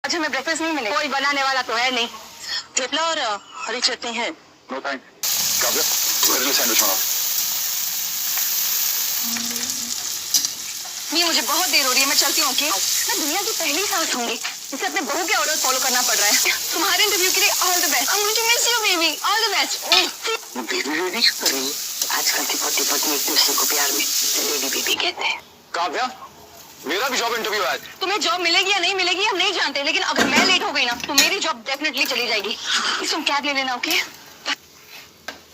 आज हमें ब्रेकफास्ट नहीं मिलेगा, कोई बनाने वाला तो है नहीं। थेपला और हरी चटनी है। No thank. काव्या, मेरे लिए सैंडविच बनाओ। नहीं, मुझे बहुत देर हो रही है, मैं चलती हूँ। ओके, मैं दुनिया की पहली सास होंगी जिसे अपने बहू के ऑर्डर फॉलो करना पड़ रहा है। तुम्हारे इंटरव्यू के लिए all the best. I am going to miss you baby, all the best. Baby baby क्यों कर रही है? आजकल के पति पत्नी एक दूसरे को प्यार में बेबी बेबी कहते हैं। काव्या, मेरा भी जॉब इंटरव्यू है। तुम्हें जॉब मिलेगी या नहीं मिलेगी हम नहीं जानते, लेकिन अगर मैं लेट हो गई ना तो मेरी जॉब डेफिनेटली चली जाएगी। तुम कैब ले लेना। ओके